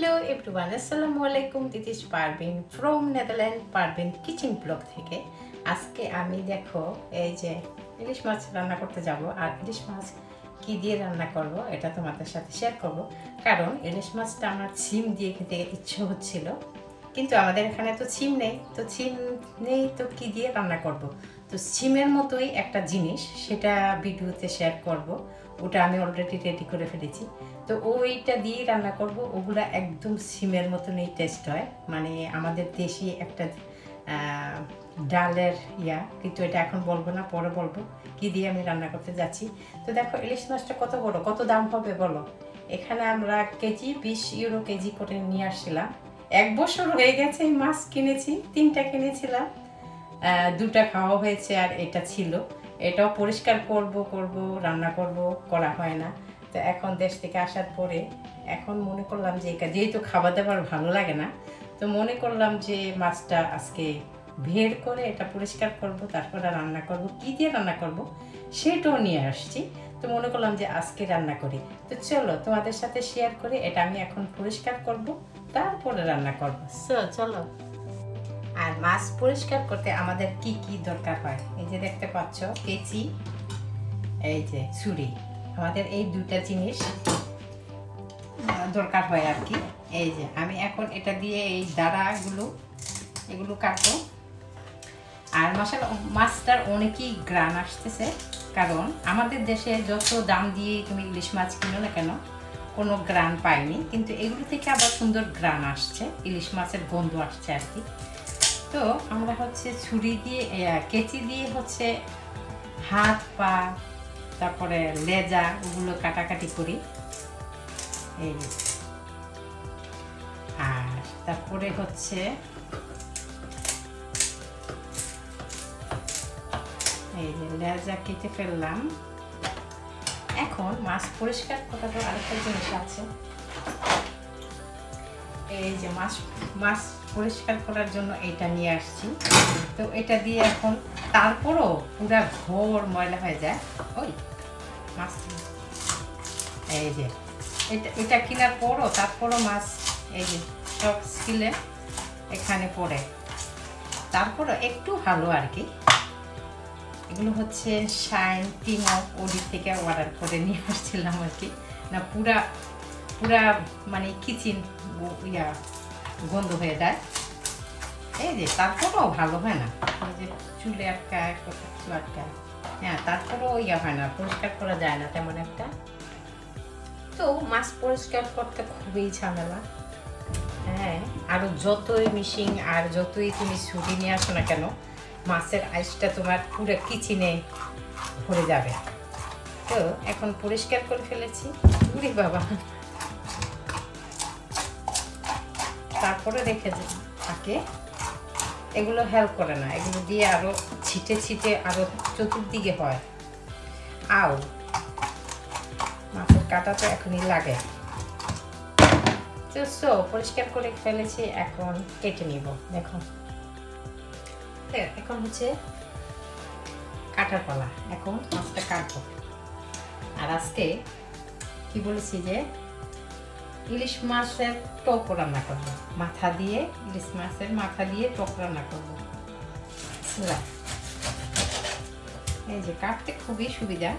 Hello everyone, আসসালামু আলাইকুম। This is Parveen from Netherland, Parveen kitchen blog থেকে। আজকে আমি দেখো এই যে ইলিশ মাছ রান্না করতে যাব, আর ইলিশ মাছ কি দিয়ে রান্না করব এটা তোমাদের সাথে শেয়ার করব। কারণ ইলিশ মাছটা আমার সিম দিয়ে খেতে ইচ্ছে হচ্ছিল, কিন্তু আমাদের এখানে তো সিম নেই, তো সিম নেই তো কি দিয়ে রান্না করব। তো সিমের মতোই একটা জিনিস, সেটা ভিডিওতে শেয়ার করব। ওটা আমি অলরেডি রেডি করে ফেলেছি, তো ওইটা দিয়ে রান্না করব। ওগুলা একদম সিমের মতনই টেস্ট হয়, মানে আমাদের দেশি একটা ডালের কিন্তু এটা এখন বলবো না, পরে বলবো কি দিয়ে আমি রান্না করতে যাচ্ছি। তো দেখো ইলিশ মাছটা কত বড়, কত দাম হবে বলো। এখানে আমরা কেজি 20 ইউরো কেজি করে নিয়ে আসছিলাম। 1 বছর হয়ে গেছে এই মাছ কিনেছি, 3টা কিনেছিলাম, 2টা খাওয়া হয়েছে আর এটা ছিল। এটাও পরিষ্কার করব রান্না করব, করা হয় না। তো এখন দেশ থেকে আসার পরে এখন মনে করলাম যে যেহেতু খাবার দাবার ভালো লাগে না, তো মনে করলাম যে মাছটা আজকে বের করে এটা পরিষ্কার করব, তারপরে রান্না করব। কি দিয়ে রান্না করব সেটাও নিয়ে আসছি। তো মনে করলাম যে আজকে রান্না করি। তো চলো তোমাদের সাথে শেয়ার করে, এটা আমি এখন পরিষ্কার করব, তারপরে রান্না করব। চলো। আর মাছ পরিষ্কার করতে আমাদের কি কি দরকার হয়, এই যে দেখতে পাচ্ছ কেচি, এই যে ছুরি, আমাদের এই 2টা জিনিস দরকার হয় আর কি। এই যে আমি এখন এটা দিয়ে এই দাঁড়াগুলো এগুলো কাটবো। আর মাছটার অনেকই গ্রান আসতেছে, কারণ আমাদের দেশে যত দাম দিয়ে তুমি ইলিশ মাছ কিনো না কেন কোনো গ্রান পাইনি, কিন্তু এগুলো থেকে আবার সুন্দর গ্রান আসছে, ইলিশ মাছের গন্ধ আসছে আর কি। তো আমরা হচ্ছে ছুরি দিয়ে কেচি দিয়ে হচ্ছে হাত পা তারপরে লেজা ওগুলো কাটাকাটি করি। এই আর তারপরে হচ্ছে এই যে লেজা কেটে ফেললাম। এখন মাছ পরিষ্কার করার আরেকটা জিনিস আছে, এই যে মাছ পরিষ্কার করার জন্য এটা নিয়ে আসছি। তো এটা দিয়ে এখন তারপরও পুরা ঘর ময়লা হয়ে যায়। ওই মাছ এই যে এটা কেনার পরও তারপরও মাছ এই যে সব স্কিলে এখানে পড়ে, তারপরও একটু ভালো আর কি। এগুলো হচ্ছে শাইন টিম অফ ওডি থেকে অর্ডার করে নিয়ে আসছিলাম আর কি। না পুরা মানে কিচেন গন্ধ হয়ে যায়। এই যে তারপরেও ভালো হয় না, এই যে চুলে আটকায়, কিছু আটকায়, হ্যাঁ তারপরেও হয় না, পরিষ্কার করা যায় না তেমন একটা। তো মাছ পরিষ্কার করতে খুবই ঝামেলা। হ্যাঁ, আরো যতই মিশিং আর যতই তুমি ছুরি নিয়ে আসো না কেন, মাছের আইসটা তোমার পুরো কিচেনে ভরে যাবে। তো এখন পরিষ্কার করে ফেলেছি, উরে বাবা, তারপরে রেখে থাকে। এগুলো হেল্প করে না, এগুলো দিয়ে আরো ছিটে আরো চতুর্দিকে হয়। আও মাছের কাটা তো এখনই লাগে। তো পরিষ্কার করে ফেলেছি, এখন কেটে নিব। দেখো এখন হচ্ছে কাটার পালা, এখন মাছটা কাটবো। আর আজকে কি বলেছি যে ইলিশ মাছের টক রান্না করবো, মাথা দিয়ে, ইলিশ মাছের মাথা দিয়ে টক রান্না করবো। এই যে কাটতে খুবই সুবিধা,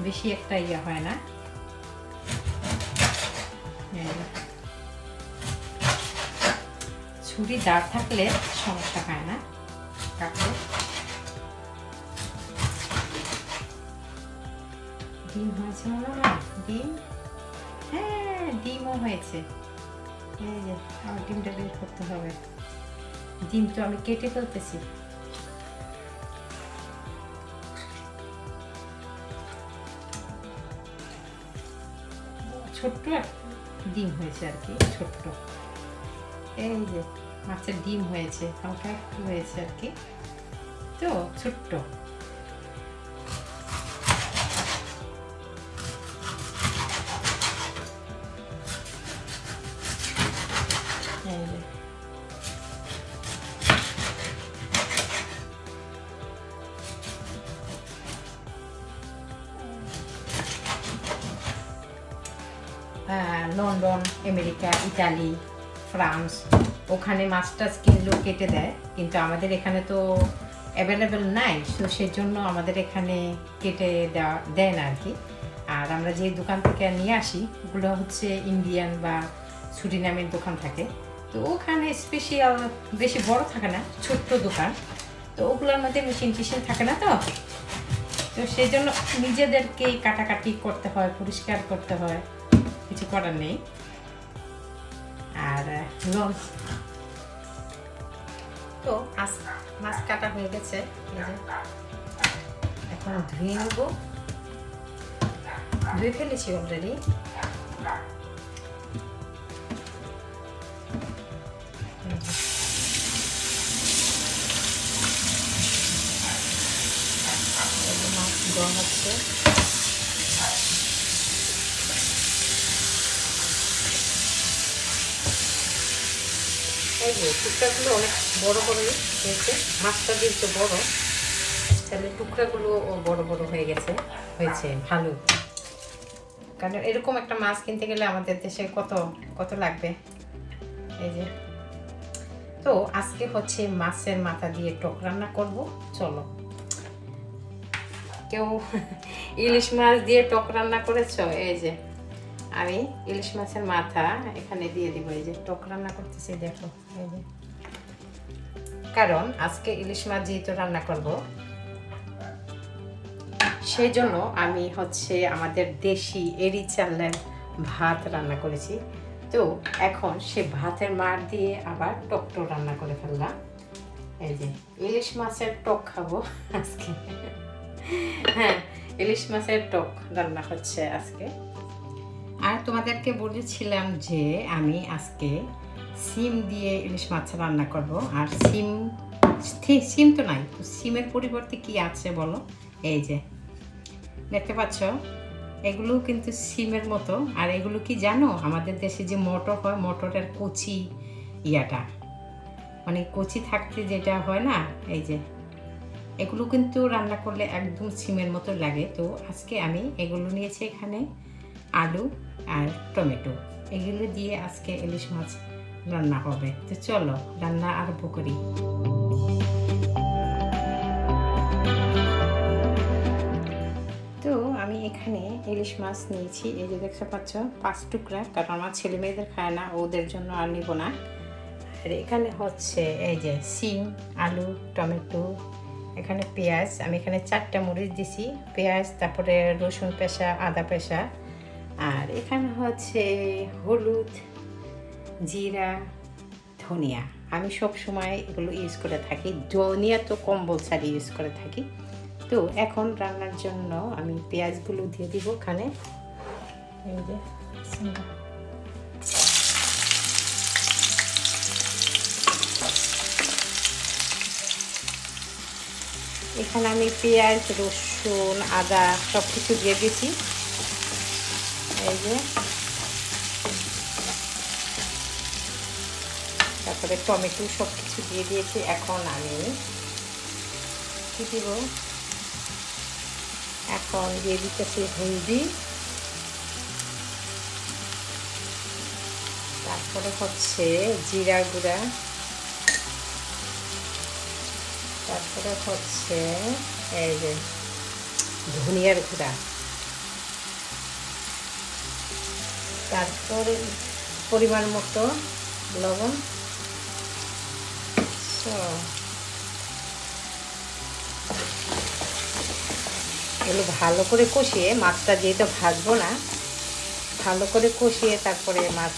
বেশি একটা হয় না। ছুরি দাঁড় থাকলে সমস্যা হয় না কাটতে। ডিম হয়েছে মনে হয়, ডিম, হ্যাঁ ডিমও হয়েছে। এই যে আমার ডিমটা বের করতে হবে, ডিম তো আমি কেটে ফেলতেছি। ছোট্ট ডিম হয়েছে আর কি, ছোট্ট। এই যে মাছের ডিম হয়েছে, হালকা একটু হয়েছে আর কি, তো ছোট্ট। লন্ডন, আমেরিকা, ইতালি, ফ্রান্স ওখানে মাছ টাছ কিনলেও কেটে দেয়, কিন্তু আমাদের এখানে তো অ্যাভেলেবেল নাই, তো সেজন্য আমাদের এখানে কেটে দেয় না আর কি। আর আমরা যে দোকান থেকে নিয়ে আসি ওগুলো হচ্ছে ইন্ডিয়ান বা সুরিনামের দোকান থাকে, তো ওখানে স্পেশাল বেশি বড় থাকে না, ছোট্ট দোকান, তো ওগুলোর মধ্যে মেশিন টেশিন থাকে না, তো সেই জন্য নিজেদেরকেই কাটাকাটি করতে হয়, পরিষ্কার করতে হয়, কিছু করার নেই। আর তো মাছ কাটা হয়ে গেছে, এখন ধুয়ে নেবো, ধুয়ে ফেলেছি অলরেডি। মাছ দেওয়া হচ্ছে, এই যে টুকরাগুলো অনেক বড় বড় হয়েছে, মাছটা যেহেতু বড় তাহলে টুকরাগুলো বড় বড় হয়েছে ভালো, কারণ এরকম একটা মাছ কিনতে গেলে আমাদের দেশে কত লাগবে। এই যে তো আজকে হচ্ছে মাছের মাথা দিয়ে টক রান্না করব। চলো, কেউ ইলিশ মাছ দিয়ে টক রান্না করেছো? এই যে আমি ইলিশ মাছের মাথা এখানে দিয়ে দিব, এই যে টক রান্না করতেছি, দেখো এই যে, কারণ আজকে ইলিশ মাছ যেহেতু রান্না করব সেই জন্য আমি হচ্ছে আমাদের দেশি এরি চালের ভাত রান্না করেছি। তো এখন সে ভাতের মার দিয়ে আবার টক রান্না করে ফেললাম। এই যে ইলিশ মাছের টক খাবো আজকে। হ্যাঁ, ইলিশ মাছের টক রান্না হচ্ছে আজকে। আর তোমাদেরকে বলেছিলাম যে আমি আজকে সিম দিয়ে ইলিশ মাছ রান্না করব। আর সিম তো নাই, সিমের পরিবর্তে কি আছে বলো? এই যে দেখতে পাচ্ছ, এগুলো কিন্তু সিমের মতো। আর এগুলো কি জানো, আমাদের দেশে যে মটর হয়, মটরের কচি ইয়াটা, মানে কচি থাকতে যেটা হয় না, এই যে এগুলো কিন্তু রান্না করলে একদম সিমের মতো লাগে। তো আজকে আমি এগুলো নিয়েছি, এখানে আলু আর টমেটো, এগুলো দিয়ে আজকে ইলিশ মাছ রান্না হবে। তো চলো রান্না আরম্ভ করি। তো আমি এখানে ইলিশ মাছ নিয়েছি, এই যে দেখতে পাচ্ছ 5 টুকরা, কারণ আমার ছেলে মেয়েদের খায় না, ওদের জন্য আর নিব না। আর এখানে হচ্ছে এই যে সিম, আলু, টমেটো, এখানে পেঁয়াজ, আমি এখানে 4টা মরিচ দিছি, পেঁয়াজ, তারপরে রসুন পেঁচা, আদা পেঁচা, আর এখানে হচ্ছে হলুদ, জিরা, ধনিয়া। আমি সব সময় এগুলো ইউজ করে থাকি, ধনিয়া তো কম্পালসারি ইউজ করে থাকি। তো এখন রান্নার জন্য আমি পেঁয়াজগুলো দিয়ে দিব এখানে, এই যে এখানে আমি পেঁয়াজ, রসুন, আদা সব কিছু দিয়ে দিয়েছি। এই যে তারপরে টমেটো সব কিছু দিয়ে দিয়েছি। এখন আমি কি দিব, এখন দিয়ে দিতেছি হলদি, তারপরে হচ্ছে জিরা গুঁড়া, তারপরে হচ্ছে এই যে ধনিয়ার গুঁড়া, তারপরে পরিমাণ মতো লবণ। এগুলো ভালো করে কষিয়ে, মাছটা যেহেতু ভাজবো না, ভালো করে কষিয়ে তারপরে মাছ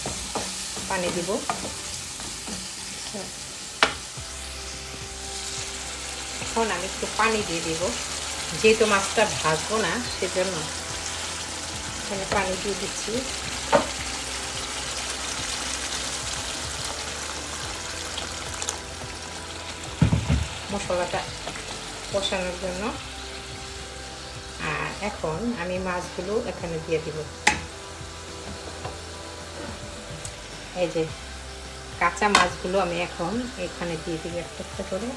পানি দিব। এখন আমি একটু পানি দিয়ে দিব, যেহেতু মাছটা ভাজবো না সেজন্য এখানে পানি দিয়ে দিচ্ছি। মশলাটা কষানোর জন্য। আর এখন আমি মাছগুলো এখানে দিয়ে দিব। এই যে কাঁচা মাছগুলো আমি এখন এখানে দিয়ে দিব একটা একটা করে।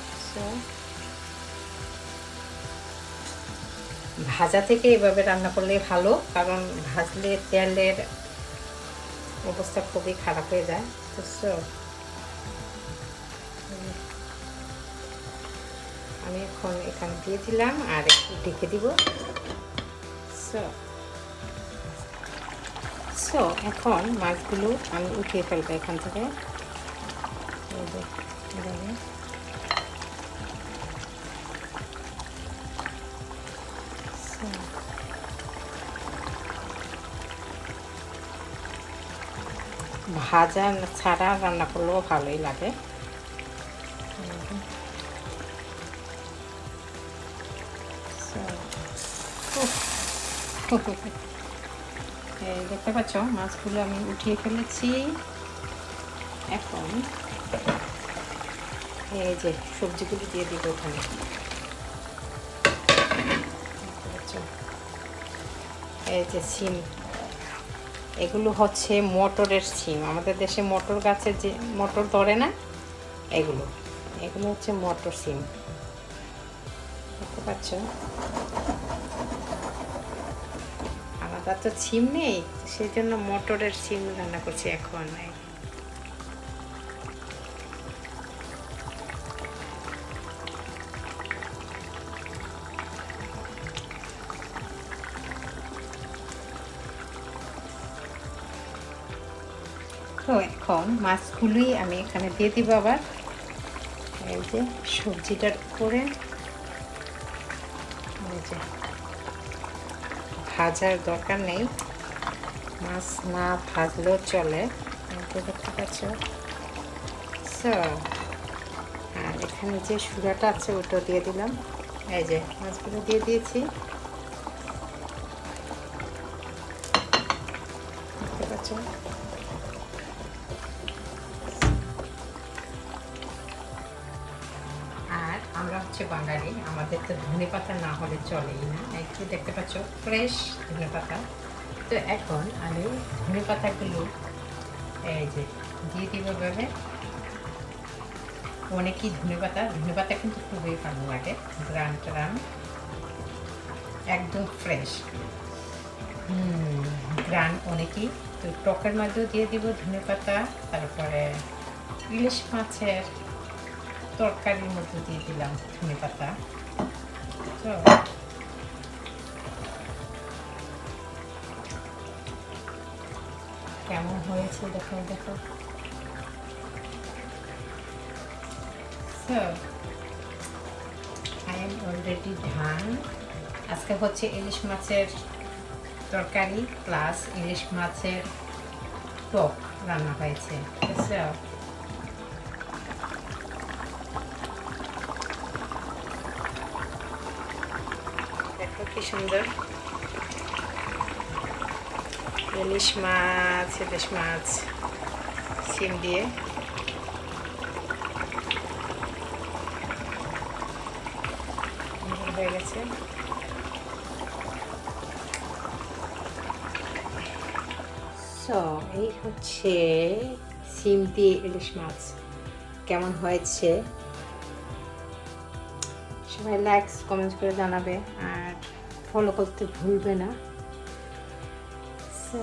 ভাজা থেকে এভাবে রান্না করলে ভালো, কারণ ভাজলে তেলের অবস্থা খুবই খারাপ হয়ে যায়। তো আমি এখন এখানে দিয়ে দিলাম আর একটু ঢেকে দিব। সো এখন মাছগুলো আমি উঠিয়ে ফেলবো এখান থেকে। ভাজা ছাড়া রান্না করলেও ভালোই লাগে। দেখতে পাচ্ছ মাছগুলো আমি উঠিয়ে ফেলেছি। এখন এই যে সবজিগুলো দিয়ে দিব ওখানে। এই যে সিম, এগুলো হচ্ছে মটরের সিম। আমাদের দেশে মটর গাছে যে মটর ধরে না, এগুলো হচ্ছে মটর সিম। দেখতে পাচ্ছ আলাদা তো সিম নেই, সেই জন্য মটরের সিম রান্না করছি এখন। তো এখন মাছগুলোই আমি এখানে দিয়ে দিব আবার। এই যে সবজিটার করে এই যে ভাজার দরকার নেই, মাছ না ভাজলেও চলে। দেখতে পাচ্ছ। আর এখানে যে সুরাটা আছে ওটা দিয়ে দিলাম। এই যে মাছগুলো দিয়ে দিয়েছি, দেখতে পাচ্ছ। আর আমরা হচ্ছে বাঙালি, আমাদের তো ধনে পাতা না হলে চলেই না। একটু দেখতে পাচ্ছ ফ্রেশ ধনে পাতা। তো এখন আমি ধনে পাতাগুলো এই যে দিয়ে দিব ভাবে। অনেকই ধনে পাতা কিন্তু খুবই ভালো লাগে, গ্রান একদম ফ্রেশ গ্রান অনেকই। তো টকের মধ্যেও দিয়ে দিব ধনে পাতা। তারপরে ইলিশ মাছের তরকারির মধ্যে দিয়ে দিলাম ধনে পাতা। তো কেমন হয়েছে দেখো। So I am already done. আজকে হচ্ছে ইলিশ মাছের তরকারি প্লাস ইলিশ মাছের টক রান্না হয়েছে। দেখো কি সুন্দর ইলিশ মাছ সিম দিয়ে। হয়ে গেছে। সো এই হচ্ছে সিম দিয়ে ইলিশ মাছ। কেমন হয়েছে সবাই লাইক কমেন্ট করে জানাবে আর ফলো করতে ভুলবে না। সো